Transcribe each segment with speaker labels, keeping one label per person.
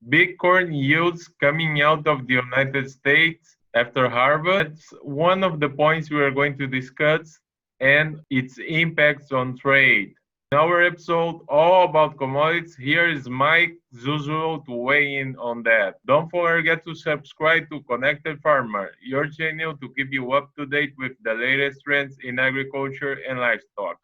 Speaker 1: big corn yields coming out of the United States after harvest. That's one of the points we are going to discuss and its impacts on trade. In our episode, All About Commodities, here is Mike ZUZOLO to weigh in on that. Don't forget to subscribe to Connected Farmer, your channel to keep you up to date with the latest trends in agriculture and livestock.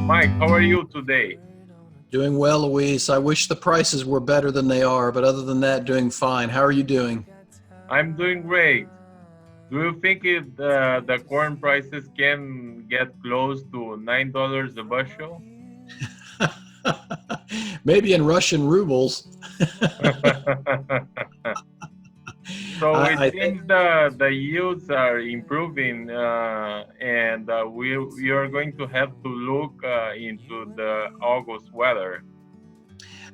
Speaker 1: Mike, how are you today?
Speaker 2: Doing well, Luis. I wish the prices were better than they are, but other than that, doing fine. How are you doing?
Speaker 1: I'm doing great. Do you think the corn prices can get close to $9 a bushel?
Speaker 2: Maybe in Russian rubles.
Speaker 1: So it
Speaker 2: I think,
Speaker 1: seems the yields are improving, and we are going to have to look into the August weather.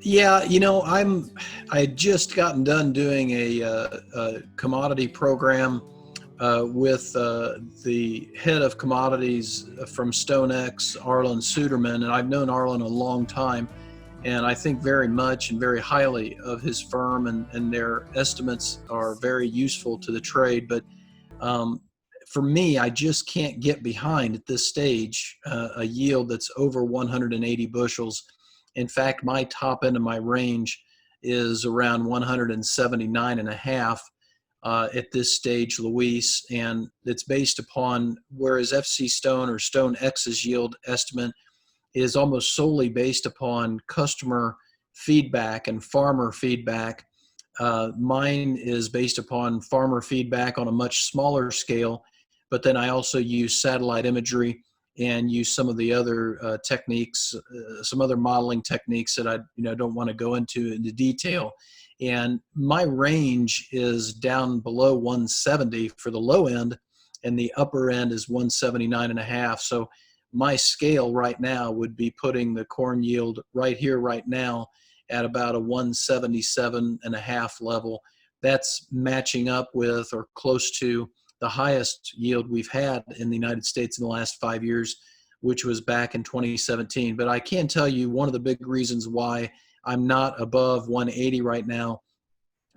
Speaker 2: yeah, I had just gotten done doing a commodity program with the head of commodities from StoneX, Arlen Suderman, and I've known Arlen a long time. And I think very much and very highly of his firm, and their estimates are very useful to the trade. But for me, I just can't get behind at this stage a yield that's over 180 bushels. In fact, my top end of my range is around 179 and a half at this stage, Luis, and it's based upon, whereas FC Stone or Stone X's yield estimate is almost solely based upon customer feedback and farmer feedback. Mine is based upon farmer feedback on a much smaller scale, but then I also use satellite imagery and use some of the other techniques, some other modeling techniques that I don't want to go into detail. And my range is down below 170 for the low end, and the upper end is 179 and a half. So my scale right now would be putting the corn yield right here, right now, at about a 177 and a half level. That's matching up with or close to the highest yield we've had in the United States in the last 5 years, which was back in 2017. But I can tell you one of the big reasons why I'm not above 180 right now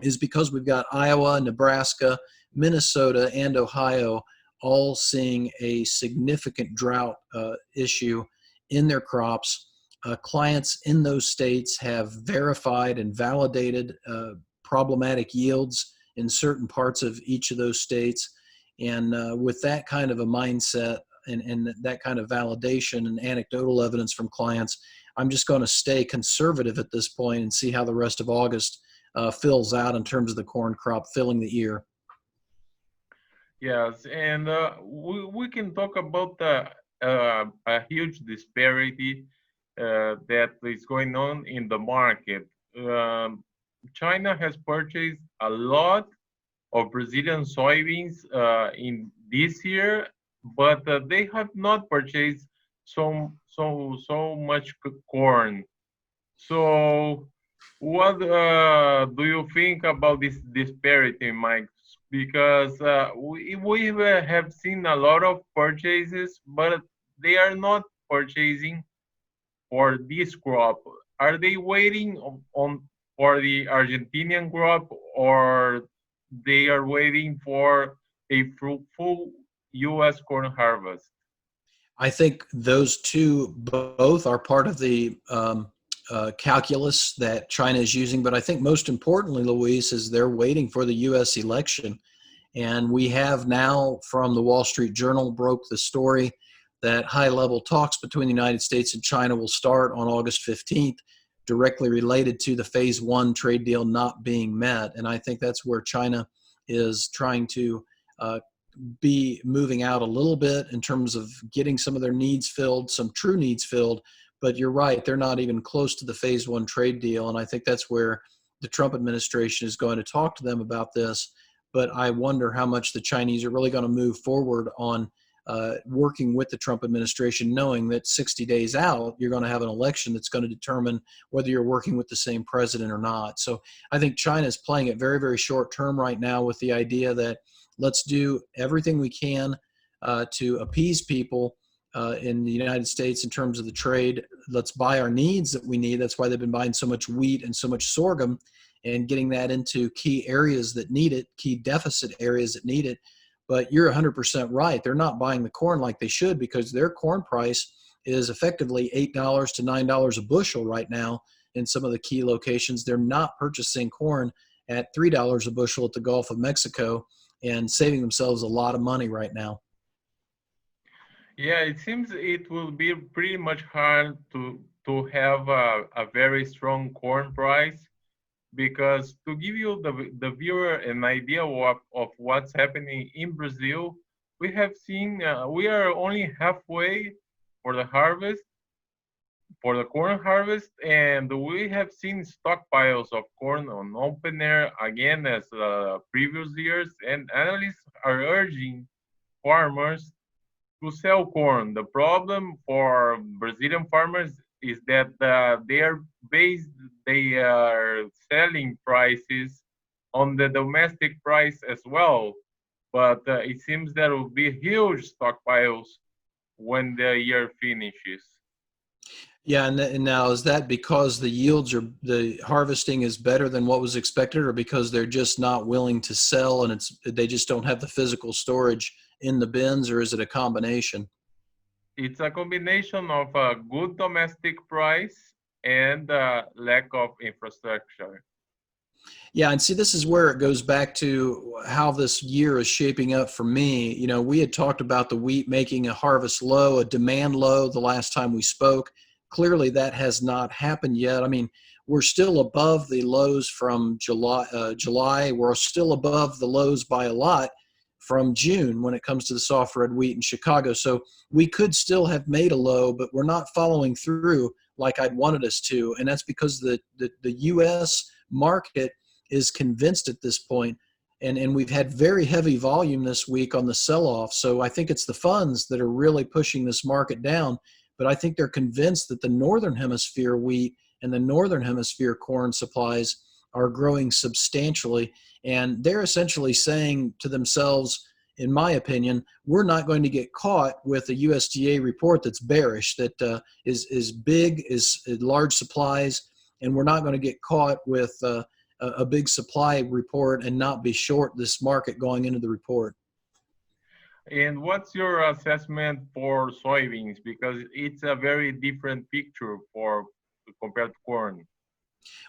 Speaker 2: is because we've got Iowa, Nebraska, Minnesota, and Ohio all seeing a significant drought issue in their crops. Clients in those states have verified and validated problematic yields in certain parts of each of those states. And with that kind of a mindset and that kind of validation and anecdotal evidence from clients, I'm just going to stay conservative at this point and see how the rest of August fills out in terms of the corn crop filling the ear.
Speaker 1: Yes, and we can talk about a huge disparity that is going on in the market. China has purchased a lot of Brazilian soybeans in this year, but they have not purchased so much corn. So, what do you think about this disparity, Mike? Because we have seen a lot of purchases, but they are not purchasing for this crop. Are they waiting on for the Argentinian crop, or they are waiting for a fruitful U.S. corn harvest?
Speaker 2: I think those two both are part of the calculus that China is using. But I think most importantly, Luis, is they're waiting for the U.S. election. And we have now, from the Wall Street Journal, broke the story that high-level talks between the United States and China will start on August 15th, directly related to the phase one trade deal not being met. And I think that's where China is trying to be moving out a little bit in terms of getting some of their needs filled, some true needs filled. But you're right, they're not even close to the phase one trade deal. And I think that's where the Trump administration is going to talk to them about this. But I wonder how much the Chinese are really going to move forward on working with the Trump administration, knowing that 60 days out, you're going to have an election that's going to determine whether you're working with the same president or not. So I think China is playing it very, very short term right now with the idea that let's do everything we can to appease people in the United States in terms of the trade. Let's buy our needs that we need. That's why they've been buying so much wheat and so much sorghum and getting that into key areas that need it, key deficit areas that need it. But you're 100% right. They're not buying the corn like they should because their corn price is effectively $8 to $9 a bushel right now in some of the key locations. They're not purchasing corn at $3 a bushel at the Gulf of Mexico and saving themselves a lot of money right now.
Speaker 1: Yeah, it seems it will be pretty much hard to have a very strong corn price, because to give you the viewer an idea of what's happening in Brazil, we have seen we are only halfway for the harvest, for the corn harvest, and we have seen stockpiles of corn on open air again as previous years, and analysts are urging farmers to sell corn. The problem for Brazilian farmers is that they are selling prices on the domestic price as well. But it seems there will be huge stockpiles when the year finishes.
Speaker 2: Yeah, and now is that because the harvesting is better than what was expected, or because they're just not willing to sell and they just don't have the physical storage in the bins, or is it a combination?
Speaker 1: It's a combination of a good domestic price and lack of infrastructure.
Speaker 2: Yeah, and see, this is where it goes back to how this year is shaping up for me. You know, we had talked about the wheat making a harvest low, a demand low the last time we spoke. Clearly, that has not happened yet. I mean, we're still above the lows from July. We're still above the lows by a lot from June when it comes to the soft red wheat in Chicago. So we could still have made a low, but we're not following through like I'd wanted us to. And that's because the U.S. market is convinced at this point, and we've had very heavy volume this week on the sell-off. So I think it's the funds that are really pushing this market down. But I think they're convinced that the Northern Hemisphere wheat and the Northern Hemisphere corn supplies are growing substantially. And they're essentially saying to themselves, in my opinion, we're not going to get caught with a USDA report that's bearish, that is big, is large supplies, and we're not going to get caught with a big supply report and not be short this market going into the report.
Speaker 1: And what's your assessment for soybeans? Because it's a very different picture compared to corn.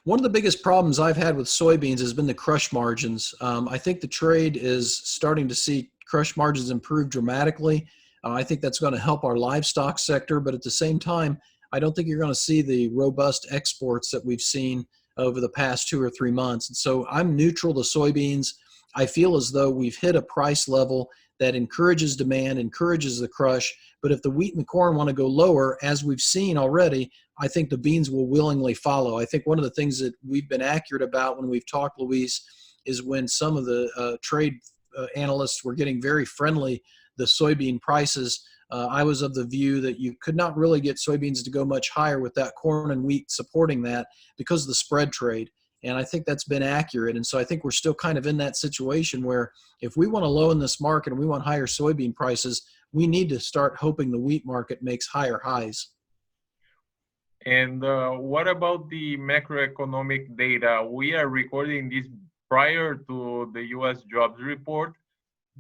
Speaker 2: One of the biggest problems I've had with soybeans has been the crush margins. I think the trade is starting to see crush margins improve dramatically. I think that's going to help our livestock sector, but at the same time, I don't think you're going to see the robust exports that we've seen over the past 2 or 3 months. And so I'm neutral to soybeans. I feel as though we've hit a price level that encourages demand, encourages the crush. But if the wheat and the corn want to go lower, as we've seen already, I think the beans will willingly follow. I think one of the things that we've been accurate about when we've talked, Luis, is when some of the trade analysts were getting very friendly, the soybean prices, I was of the view that you could not really get soybeans to go much higher with that corn and wheat supporting that because of the spread trade. And I think that's been accurate. And so I think we're still kind of in that situation where if we want to low in this market and we want higher soybean prices, we need to start hoping the wheat market makes higher highs.
Speaker 1: And what about the macroeconomic data? We are recording this prior to the U.S. jobs report,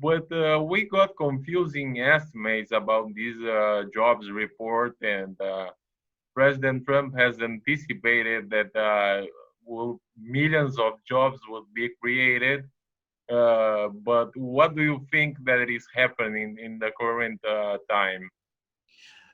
Speaker 1: but we got confusing estimates about this jobs report, and President Trump has anticipated that millions of jobs would be created. But what do you think that is happening in the current time?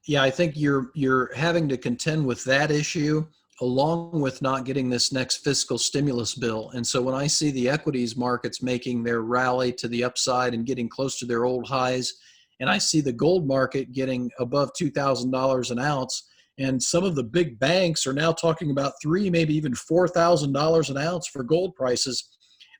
Speaker 2: Yeah, I think you're having to contend with that issue along with not getting this next fiscal stimulus bill. And so when I see the equities markets making their rally to the upside and getting close to their old highs, and I see the gold market getting above $2,000 an ounce, and some of the big banks are now talking about $3,000, maybe even $4,000 an ounce for gold prices,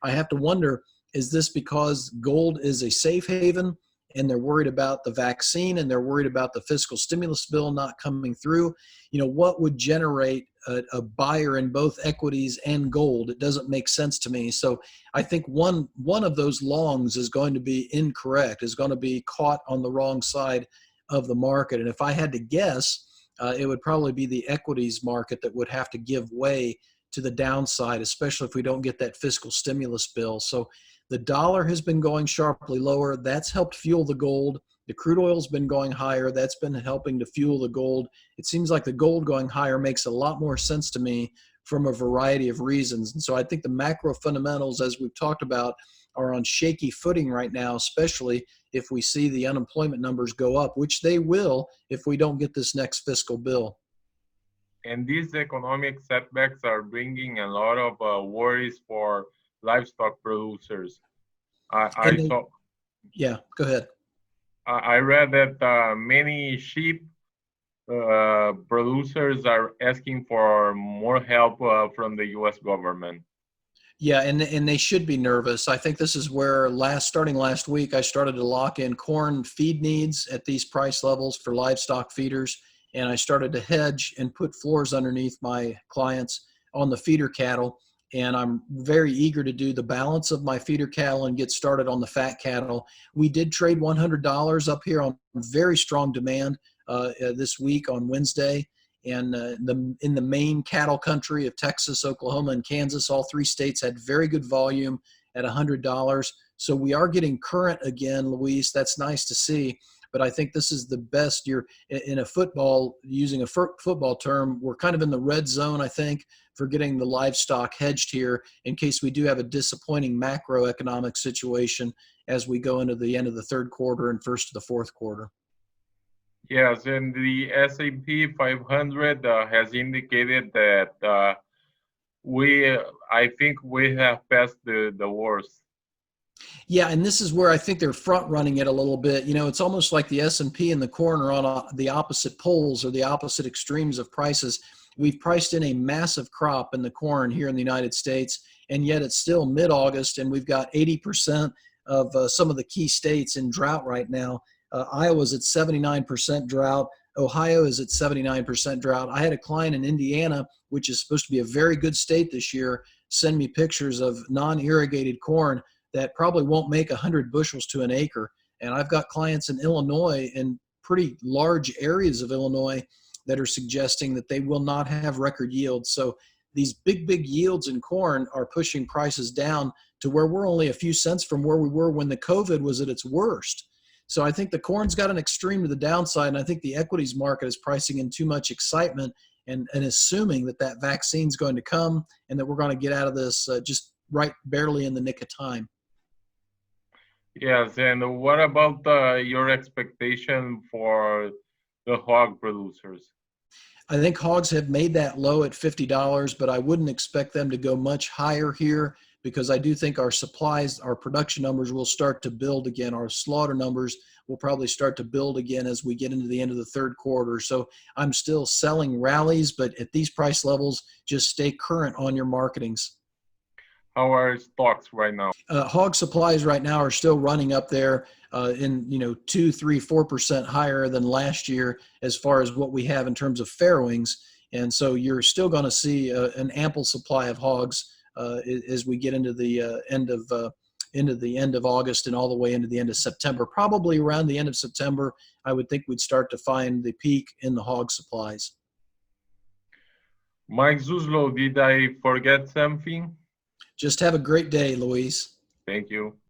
Speaker 2: I have to wonder, is this because gold is a safe haven? and they're worried about the vaccine, and they're worried about the fiscal stimulus bill not coming through, what would generate a buyer in both equities and gold? It doesn't make sense to me. So I think one of those longs is going to be incorrect, is going to be caught on the wrong side of the market. And if I had to guess, it would probably be the equities market that would have to give way to the downside, especially if we don't get that fiscal stimulus bill. So the dollar has been going sharply lower. That's helped fuel the gold. The crude oil's been going higher. That's been helping to fuel the gold. It seems like the gold going higher makes a lot more sense to me from a variety of reasons. And so I think the macro fundamentals, as we've talked about, are on shaky footing right now, especially if we see the unemployment numbers go up, which they will if we don't get this next fiscal bill.
Speaker 1: And these economic setbacks are bringing a lot of worries for livestock producers.
Speaker 2: Yeah, go ahead.
Speaker 1: I read that many sheep producers are asking for more help from the U.S. government.
Speaker 2: Yeah, and they should be nervous. I think this is where starting last week, I started to lock in corn feed needs at these price levels for livestock feeders, and I started to hedge and put floors underneath my clients on the feeder cattle. And I'm very eager to do the balance of my feeder cattle and get started on the fat cattle. We did trade $100 up here on very strong demand this week on Wednesday. And in the main cattle country of Texas, Oklahoma, and Kansas, all three states had very good volume at $100. So we are getting current again, Luis. That's nice to see. But I think this is the best. You're in a football, using a football term, we're kind of in the red zone, I think, for getting the livestock hedged here in case we do have a disappointing macroeconomic situation as we go into the end of the third quarter and first of the fourth quarter.
Speaker 1: Yes, and the S&P 500 has indicated that I think we have passed the worst.
Speaker 2: Yeah, and this is where I think they're front running it a little bit. It's almost like the S&P and the corn are on the opposite poles or the opposite extremes of prices. We've priced in a massive crop in the corn here in the United States, and yet it's still mid-August, and we've got 80% of some of the key states in drought right now. Iowa's at 79% drought. Ohio is at 79% drought. I had a client in Indiana, which is supposed to be a very good state this year, send me pictures of non-irrigated corn that probably won't make 100 bushels to an acre. And I've got clients in Illinois, in pretty large areas of Illinois, that are suggesting that they will not have record yields. So these big yields in corn are pushing prices down to where we're only a few cents from where we were when the COVID was at its worst. So I think the corn's got an extreme to the downside, and I think the equities market is pricing in too much excitement and assuming that vaccine's going to come and that we're going to get out of this just right barely in the nick of time.
Speaker 1: Yes, and what about your expectation for the hog producers?
Speaker 2: I think hogs have made that low at $50, but I wouldn't expect them to go much higher here because I do think our supplies, our production numbers will start to build again. Our slaughter numbers will probably start to build again as we get into the end of the third quarter. So I'm still selling rallies, but at these price levels, just stay current on your marketings.
Speaker 1: How are stocks right now?
Speaker 2: Hog supplies right now are still running up there in 2, 3, 4% higher than last year as far as what we have in terms of farrowings. And so you're still going to see an ample supply of hogs as we get into the end of August and all the way into the end of September. Probably around the end of September, I would think we'd start to find the peak in the hog supplies.
Speaker 1: Mike ZUZOLO, did I forget something?
Speaker 2: Just have a great day, Luis.
Speaker 1: Thank you.